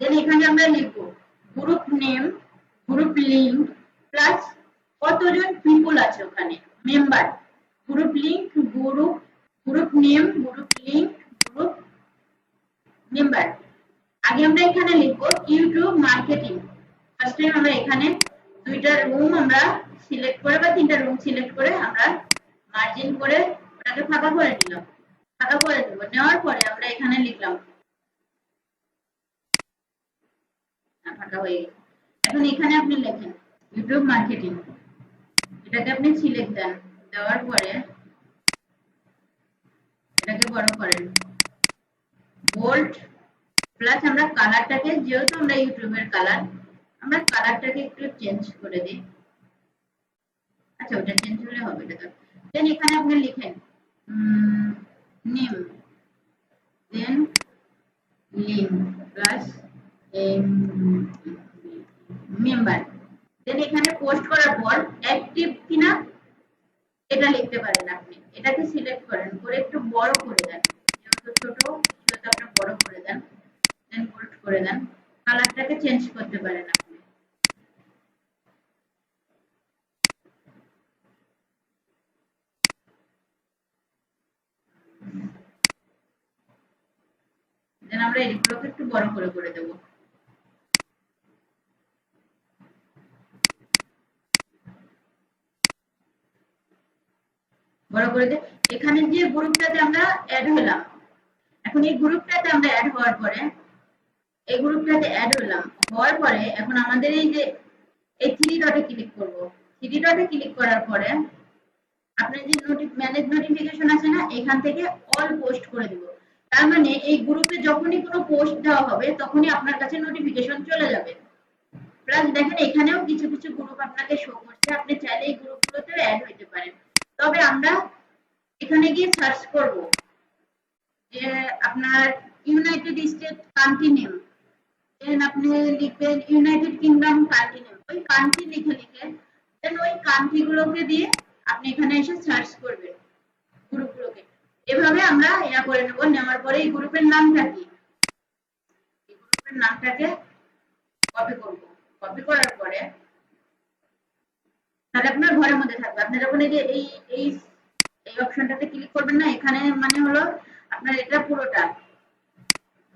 দেন এখানে আমরা লিখবো group name, group link, plus কতজন পিপল আছে ওখানে, member, group link, group name, group link, group member. আগে আমরা এখানে লিখবো ইউটিউব মার্কেটিং। ফার্স্ট টাইম আমরা এখানে 2টা রুম আমরা সিলেক্ট করে বা 3টা রুম সিলেক্ট করে আমরা মার্জিন করে ওটাকে ফাঁকা করে নিলাম, ফাঁকা করে দেবো। নেওয়ার পরে আমরা এখানে লিখলাম, ফাঁকা হয়ে গেছে। এখন এখানে আপনি লেখেন ইউটিউব মার্কেটিং, এটাকে আপনি সিলেক্ট দেন, দেওয়ার পরে এটাকে বড় করেন, বোল্ড, প্লাস আমরা কালারটাকে, যেহেতু আমরা ইউটিউবের কালার, আমরা কালারটাকে একটু চেঞ্জ করে দিই। আচ্ছা, ওটা চেঞ্জ হলে হবে এটা। দেন এখানে আপনি লিখেন নেম, দেন লিঙ্ক প্লাস মেম্বার। দেন এখানে পোস্ট করার পর অ্যাক্টিভ কিনা এটা লিখতে পারেন আপনি। এটাকে সিলেক্ট করেন, করে একটু বড় করে দেন, যেহেতু ছোট সেহেতু আপনি বড় করে দেন, দেন বোল্ড করে দেন। কালারটাকে চেঞ্জ করতে পারেন আপনি। দেন আমরা এগুলোকে একটু বড় করে দেবো। বড় করে দিয়ে এখানে যে গ্রুপটাতে আমরা অ্যাড হলাম, এখন এই গ্রুপটাতে আমরা অ্যাড হওয়ার পরে, এই গ্রুপটাতে অ্যাড হলাম, হওয়ার পরে এখন আমাদের এই যে এই থ্রি ডটে ক্লিক করব। থ্রি ডটে ক্লিক করার পরে আপনার যে ম্যানেজ নোটিফিকেশন আছে না, এখান থেকে অল পোস্ট করে দিব। তার মানে এই গ্রুপে যখনই কোনো পোস্ট দেওয়া হবে তখনই আপনার কাছে নোটিফিকেশন চলে যাবে। প্লাস দেখেন এখানেও কিছু কিছু গ্রুপ আপনাকে শো করছে, আপনি চাইলে এই গ্রুপগুলোতে অ্যাড হতে পারেন। তবে আমরা এখানে গিয়ে সার্চ করব যে আপনার ইউনাইটেড স্টেট কান্ট্রি নেম, দেন আপনি লিখবেন ইউনাইটেড কিংডম কান্ট্রি নেম, ওই কান্ট্রি লিখে লিখে দেন ওই কান্ট্রি গুলোকে দিয়ে আপনি এখানে এসে সার্চ করবেন গ্রুপগুলোকে। এভাবে আমরা ইয়া করে নেব। নেওয়ার পরে এই গ্রুপের নামটা কি, এই গ্রুপের নামটাকে কপি করব। কপি করার পরে তাহলে আপনার ঘরের মধ্যে থাকবে। আপনি যখন এই যে এই এই অপশনটাতে ক্লিক করবেন না, এখানে মানে হলো আপনার এটা পুরোটা,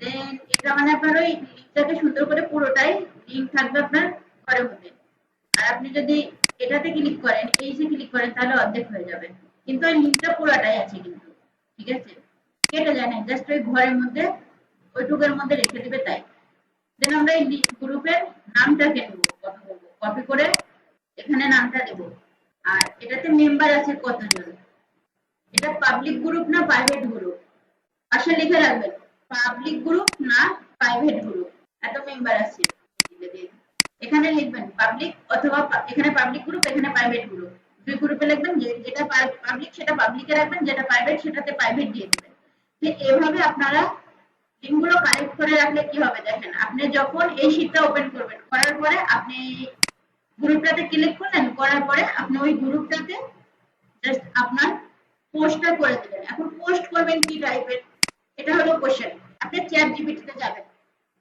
দেন এটা মানে আপনার ওই লিঙ্কটাকে সুন্দর করে পুরোটাই লিঙ্ক থাকবে আপনার ঘরের মধ্যে। আর আপনি যদি এটাতে ক্লিক করেন, এই যে ক্লিক করেন, তাহলে অর্ধেক হয়ে যাবে, কিন্তু ওই লিঙ্কটা পুরোটাই আছে কিন্তু, ঠিক আছে, কেটে যায় না, জাস্ট ওই ঘরের মধ্যে ওইটুকের মধ্যে রেখে দিবে তাই। দেন আমরা এই গ্রুপের নামটাকে নেব, কপি করব, কপি করে এখানে নামটা দেব। আর এটাতে মেম্বার আছে কতজন, এটা পাবলিক গ্রুপ না প্রাইভেট গ্রুপ, পাশে লিখে রাখবেন পাবলিক গ্রুপ না প্রাইভেট গ্রুপ, এত মেম্বার আছে। এখানে লিখবেন পাবলিক, অথবা এখানে পাবলিক গ্রুপ, এখানে প্রাইভেট গ্রুপ, দুই গ্রুপে লিখবেন। যেটা পাবলিক সেটা পাবলিকে রাখবেন, যেটা প্রাইভেট সেটাতে প্রাইভেট দিয়ে দেবেন। এভাবে আপনারা লিঙ্কগুলো কালেক্ট করে রাখলে কি হবে দেখেন, আপনি যখন এই শীটটা ওপেন করবেন, করার পরে আপনি গ্রুপটাতে ক্লিক করলেন, করার পরে আপনি ওই গ্রুপটাতে জাস্ট আপনার পোস্টটা করে দিলেন। এখন পোস্ট করবেন কি টাইপের, এটা হলো কোশ্চেন। আপনি চ্যাট জিপিটিতে যাবেন,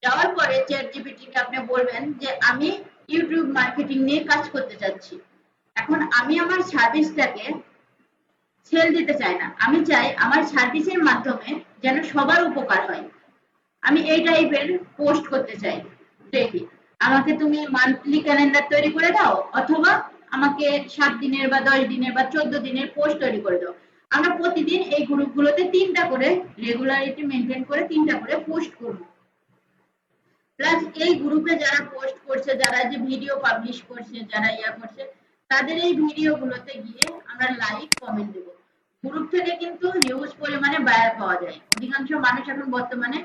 যাওয়ার পরে চ্যাট জিপিটিকে আপনি বলবেন যে আমি ইউটিউব মার্কেটিং নিয়ে কাজ করতে চাচ্ছি। এখন আমি আমার সার্ভিসটাকে সেল দিতে চাই না, আমি চাই আমার সার্ভিসের মাধ্যমে যেন সবার উপকার হয়। আমি এই টাইপের পোস্ট করতে চাই, দেখি আমাকে তুমি মান্থলি ক্যালেন্ডার তৈরি করে দাও, অথবা আমাকে 7 দিনের বা 10 দিনের বা 14 দিনের পোস্ট তৈরি করে দাও। আমরা প্রতিদিন এই গ্রুপগুলোতে 3টা করে রেগুলারিটি মেনটেন করে 3টা করে পোস্ট করব। প্লাস এই গ্রুপে যারা পোস্ট করছে, যারা যে ভিডিও পাবলিশ করছে, যারা ইয়া করছে, তাদের এই ভিডিও গুলোতে গিয়ে আমরা লাইক কমেন্ট দেব। গ্রুপ থেকে কিন্তু হিউজ পরিমাণে বায়ার পাওয়া যায়। অধিকাংশ মানুষ এখন বর্তমানে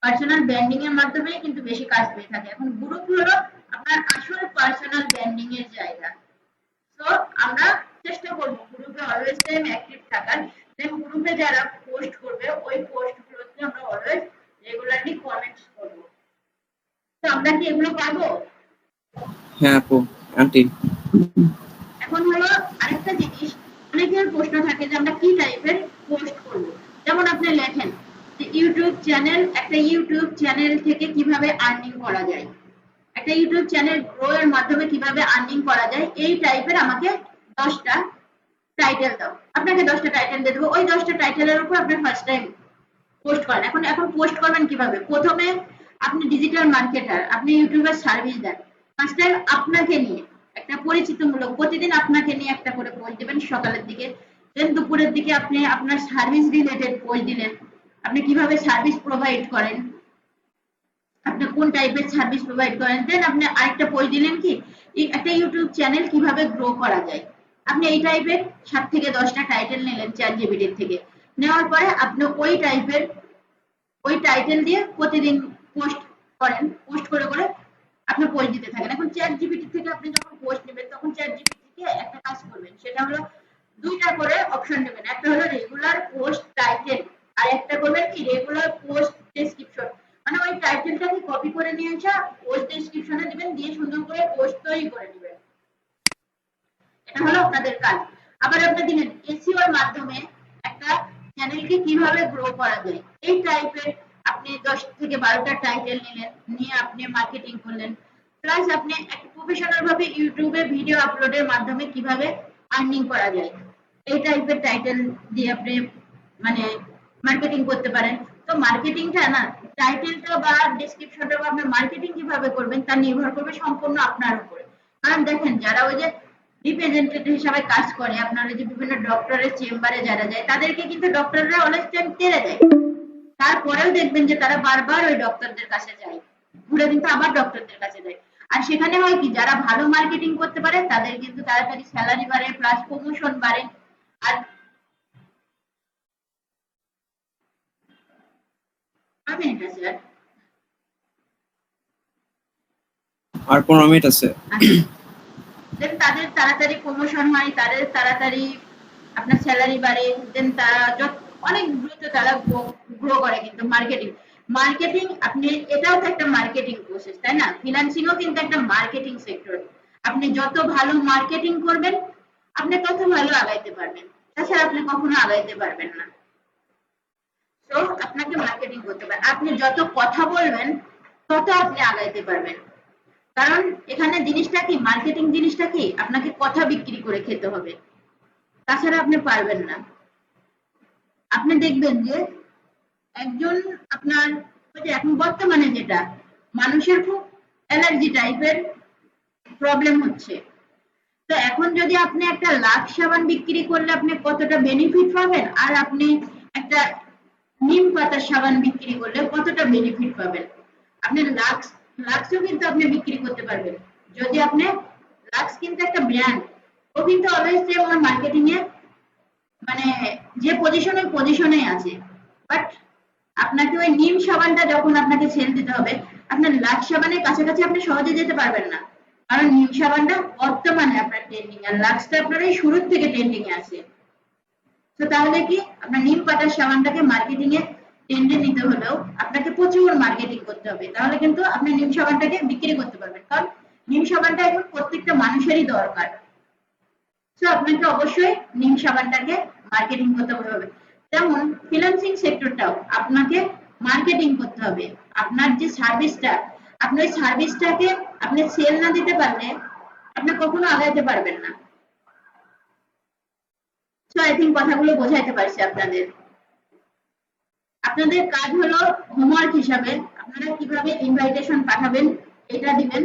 পার্সোনাল ব্র্যান্ডিং এর মাধ্যমে কিন্তু বেশি কাজ পেয়ে থাকে। এখন গ্রুপ হলো আপনার আসল পার্সোনাল ব্র্যান্ডিং এর জায়গা। তো আমরা চেষ্টা করব গ্রুপে অলওয়েজ টাইম অ্যাক্টিভ থাকার। দেন গ্রুপে যারা পোস্ট করবে ওই পোস্ট গুলোতে আমরা অলওয়েজ রেগুলারলি কমেন্টস করব। তো আমরা কি এগুলো পারবো? হ্যাঁ আপু, আন্টি। এখন হলো আরেকটা জিনিস, অনেকের প্রশ্ন থাকে যে আমরা কি টাইপের পোস্ট করব। যেমন আপনি লেখেন যে ইউটিউব চ্যানেল, একটা ইউটিউব চ্যানেল থেকে কিভাবে আর্নিং করা যায়, একটা ইউটিউব চ্যানেল গ্রো এর মাধ্যমে কিভাবে আর্নিং করা যায়, এই টাইপের আমাকে 10টা টাইটেল দাও। আপনাকে 10টা টাইটেল দিয়ে দেবো, ওই 10টা টাইটেলের উপর আপনি ফার্স্ট টাইম পোস্ট করেন। এখন পোস্ট করবেন কিভাবে, প্রথমে আপনি ডিজিটাল মার্কেটার, আপনি ইউটিউবের সার্ভিস দেন, ফার্স্ট টাইম আপনাকে নিয়ে একটা পরিচিতিমূলক, প্রতিদিন আপনাকে নিয়ে একটা করে পোস্ট দেবেন সকালের দিকে। দেন দুপুরের দিকে আপনি আপনার সার্ভিস রিলেটেড পোস্ট দিলেন, আপনি কিভাবে সার্ভিস প্রোভাইড করেন, আপনি কোন টাইপের সার্ভিস প্রোভাইড করেন। দেন আপনি আরেকটা পোস্ট দিলেন কি একটা ইউটিউব চ্যানেল কিভাবে গ্রো করা যায়। আপনি এই টাইপের 7 থেকে 10টা টাইটেল নিলেন চ্যাট জিপিটির থেকে, নেওয়ার পরে আপনি ওই টাইটেল দিয়ে প্রতিদিন পোস্ট করেন, পোস্ট করে করে আপনি পোস্ট দিতে থাকেন। এখন চ্যাট জিপিটি থেকে আপনি যখন পোস্ট নেবেন তখন চ্যাট জিপিটি থেকে একটা কাজ করবেন, সেটা হলো দুইটা করে অপশন নেবেন, একটা হলো রেগুলার পোস্ট টাইটেল আর একটা করবেন কি রেগুলার পোস্ট ডেসক্রিপশন। মানে ওই টাইটেলটাকে কপি করে নিয়ে এসে পোস্ট ডেসক্রিপশনে দিবেন, দিয়ে সুন্দর করে পোস্ট তৈরি করে নেবেন। এটা হলো আপনাদের কাজ। আবার আপনি দিলেন এসইও এর মাধ্যমে একটা চ্যানেলকে কিভাবে গ্রো করা যায়। এই টাইপের আপনি 10 থেকে 12টা টাইটেল নিলেন, নিয়ে আপনি মার্কেটিং করলেন, প্লাস আপনি একটা প্রফেশনাল ভাবে ইউটিউবে ভিডিও আপলোডের মাধ্যমে কিভাবে আর্নিং করা যায়, এই টাইপের টাইটেল দিয়ে আপনি মানে মার্কেটিং করতে পারেন। তো মার্কেটিংটা না, টাইটেলটা বা ডেসক্রিপশনটা বা আপনি মার্কেটিং কিভাবে করবেন তা নির্ভর করবে সম্পূর্ণ আপনার উপরে। কারণ দেখেন যারা ওই যে রিপ্রেজেন্টেটিভ হিসাবে কাজ করে, আপনারা যে বিভিন্ন ডক্টরের চেম্বারে যারা যায় তাদেরকে কিন্তু ডক্টররা অনেক টাইম তেড়ে দেয়, তারপরেও দেখবেন যে তারা বারবার ওই ডক্টরদের কাছে যায়, ঘুরে কিন্তু আবার ডক্টরদের কাছে যায়। আর সেখানে হয় কি যারা ভালো মার্কেটিং করতে পারে তাদের কিন্তু তাড়াতাড়ি স্যালারি বাড়ে, প্লাস প্রমোশন বাড়ে। আর আমি এটা স্যার আর 15 মিনিট আছে। দেন তাদের তাড়াতাড়ি প্রমোশন হয়, তাদের তাড়াতাড়ি আপনার স্যালারি বাড়ে, দেন তারা অনেক দ্রুত তারা গ্রো করে। কিন্তু মার্কেটিং মার্কেটিং আপনি এটাও তো একটা মার্কেটিং প্রসেস, তাই না? ফিনান্সিংও কিন্তু একটা মার্কেটিং সেক্টর। আপনি যত ভালো মার্কেটিং করবেন আপনি তত ভালো আগাইতে পারবেন, তাছাড়া আপনি কখনো আগাইতে পারবেন না। তো আপনাকে মার্কেটিং করতে পারেন, আপনি যত কথা বলবেন তত আপনি আগাইতে পারবেন। কারণ এখানে জিনিসটা কি, মার্কেটিং জিনিসটা কি, আপনাকে কথা বিক্রি করে খেতে হবে, তাছাড়া আপনি পারবেন না। আপনি দেখবেন যে একজন আপনার ওই যে এখন বর্তমানে যেটা মানুষের খুব অ্যালার্জি টাইপের প্রবলেম হচ্ছে, তো এখন যদি আপনি একটা লাক্স সাবান বিক্রি করলে আপনি কতটা বেনিফিট পাবেন, আর আপনি একটা নিম পাতার সাবান বিক্রি করলে কতটা বেনিফিট পাবেন। আপনি লাক্সও কিন্তু আপনি বিক্রি করতে পারবেন, যদি আপনি লাক্স কিন্তু একটা ব্র্যান্ড, ও কিন্তু অলওয়েজ যে ওর মার্কেটিং এ মানে যে পজিশনে আছে, বাট আপনাকে ওই নিম সাবানটা যখন আপনাকে সেল দিতে হবে, আপনার লাক্স সাবানের কাছাকাছি আপনি সহজে যেতে পারবেন না, কারণ নিম সাবানটা বর্তমানে আপনার ট্রেন্ডিং আর লাক্সটা আপনার এই শুরুর থেকে ট্রেন্ডিং এ আছে। তো তাহলে কি আপনার নিম পাতার সাবানটাকে মার্কেটিং এ ট্রেন্ডে নিতে হলেও আপনাকে প্রচুর মার্কেটিং করতে হবে, তাহলে কিন্তু আপনি নিম সাবানটাকে বিক্রি করতে পারবেন, কারণ নিম সাবানটা এখন প্রত্যেকটা মানুষেরই দরকার। তো আপনাকে অবশ্যই নিম সাবানটাকে মার্কেটিং করতে হবে। যেমন ফ্রিল্যান্সিং সেক্টরটাও আপনাকে মার্কেটিং করতে হবে। আপনার যে সার্ভিসটা, আপনি ওই সার্ভিসটাকে আপনি সেল না দিতে পারলে আপনি কখনো আগাইতে পারবেন না। সো আই থিঙ্ক কথাগুলো বোঝাইতে পারছি আপনাদের। আপনাদের কাজ হলো হোমওয়ার্ক হিসাবে আপনারা কিভাবে ইনভাইটেশন পাঠাবেন এটা দিবেন,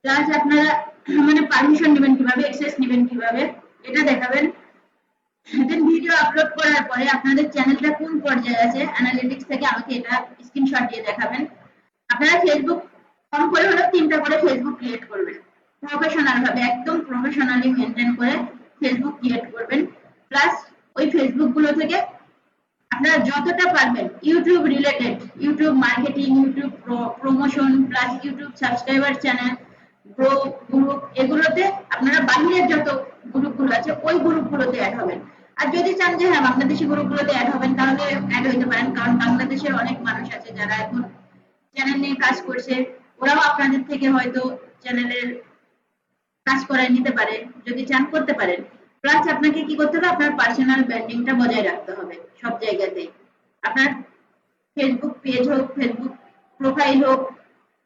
প্লাস আপনারা মানে পারমিশন নেবেন কিভাবে, অ্যাক্সেস নেবেন কিভাবে এটা দেখাবেন। দেন ভিডিও আপলোড করার পরে আপনাদের চ্যানেলটা কোন পর্যায়ে আছে অ্যানালিটিক্স থেকে আমাকে এটা স্ক্রিনশট দিয়ে দেখাবেন। আপনারা ফেসবুক কম করে হলেও 3টা করে ফেসবুক ক্রিয়েট করবেন, প্রফেশনাল ভাবে একদম প্রফেশনালি মেনটেন করে ফেসবুক ক্রিয়েট করবেন। প্লাস ওই ফেসবুক গুলো থেকে আপনারা যতটা পারবেন YouTube related, YouTube marketing, YouTube promotion, plus YouTube subscriber channel, group, এগুলোতে আপনারা বাহিরের যত গ্রুপগুলো আছে ওই গ্রুপগুলোতে অ্যাড হবেন। আর যদি চান যে হ্যাঁ বাংলাদেশি গ্রুপগুলোতে অ্যাড হবেন তাহলে অ্যাড হইতে পারেন, কারণ বাংলাদেশের অনেক মানুষ আছে যারা এখন চ্যানেল নিয়ে কাজ করছে, ওরাও আপনাদের থেকে হয়তো চ্যানেলের কাজ করায় নিতে পারে, যদি চান করতে পারেন। প্লাস আপনাকে কি করতে হবে, আপনার পার্সোনাল ব্র্যান্ডিংটা বজায় রাখতে হবে সব জায়গাতেই। আপনার ফেসবুক পেজ হোক, ফেসবুক প্রোফাইল হোক,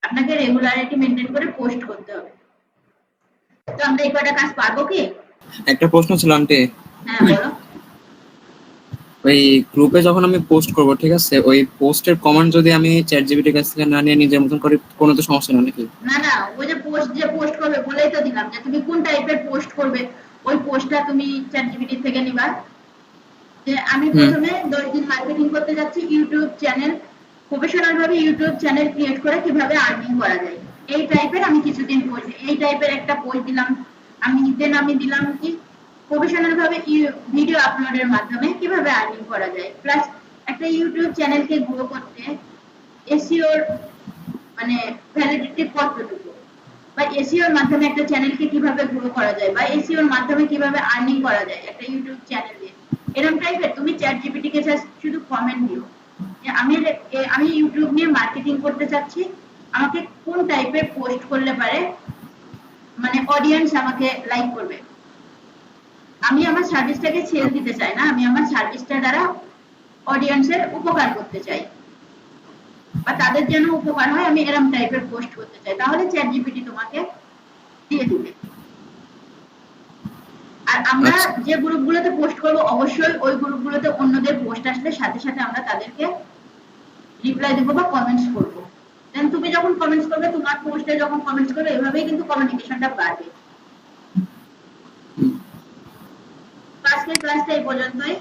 আপনাকে রেগুলারিটি মেনটেন করে পোস্ট করতে হবে। তো আমরা এই কয়টা কাজ পারবো কি? একটা প্রশ্ন ছিল আন্টি, হ্যাঁ বলো। ওই গ্রুপে যখন আমি পোস্ট করব, ঠিক আছে, ওই পোস্টের কমেন্ট যদি আমি চ্যাট জিপিটির কাছ থেকে না নিয়ে নিজের মতন করে, কোনো তো সমস্যা নেই নাকি? না না, ওই যে পোস্ট করবে বলেই তো দিলাম যে তুমি কোন টাইপের পোস্ট করবে, ওই পোস্টটা তুমি চ্যাটজিপিটি থেকে নিবা যে আমি প্রথমে 10 দিন মার্কেটিং করতে যাচ্ছি ইউটিউব চ্যানেল, প্রফেশনাল ভাবে ইউটিউব চ্যানেল ক্রিয়েট করে কিভাবে আর্নিং করা যায়, এই টাইপের আমি কিছুদিন পোস্ট, এই টাইপের একটা পোস্ট দিলাম আমি। দেন আমি দিলাম কি প্রফেশনাল ভাবে ভিডিও আপলোডের মাধ্যমে কিভাবে আর্নিং করা যায়, প্লাস একটা ইউটিউব চ্যানেলকে গ্রো করতে এসইওর মানে ভ্যালিডিটি কতটুকু, বা এসইওর মাধ্যমে একটা চ্যানেলকে কিভাবে গ্রো করা যায়, বা এসইওর মাধ্যমে কিভাবে আর্নিং করা যায় একটা ইউটিউব চ্যানেল দিয়ে, এরকম টাইপের তুমি চ্যাটজিপিটি কে জাস্ট শুধু কমেন্ট দিও যে আমি ইউটিউব নিয়ে মার্কেটিং করতে চাচ্ছি, আমাকে কোন টাইপের পোস্ট করলে পারে মানে অডিয়েন্স আমাকে লাইক করবে। আমি আমার সার্ভিসটাকে সেল দিতে চাই না, আমি আমার সার্ভিসটা দ্বারা অডিয়েন্সের উপকার করতে চাই বা তাদের যেন উপকার হয়, আমি এরকম টাইপের পোস্ট করতে চাই, তাহলে চ্যাটজিপিটি তোমাকে দিয়ে দিবে। আর আমরা যে গ্রুপগুলোতে পোস্ট করব অবশ্যই ওই গ্রুপগুলোতে অন্যদের পোস্ট আসলে সাথে সাথে আমরা তাদেরকে রিপ্লাই দেবো বা কমেন্টস করবো। দেন তুমি যখন কমেন্টস করবে, তোমার পোস্টে যখন কমেন্টস করবে, এভাবেই কিন্তু কমিউনিকেশনটা বাড়বে। আজকের ক্লাসটা এই পর্যন্তই।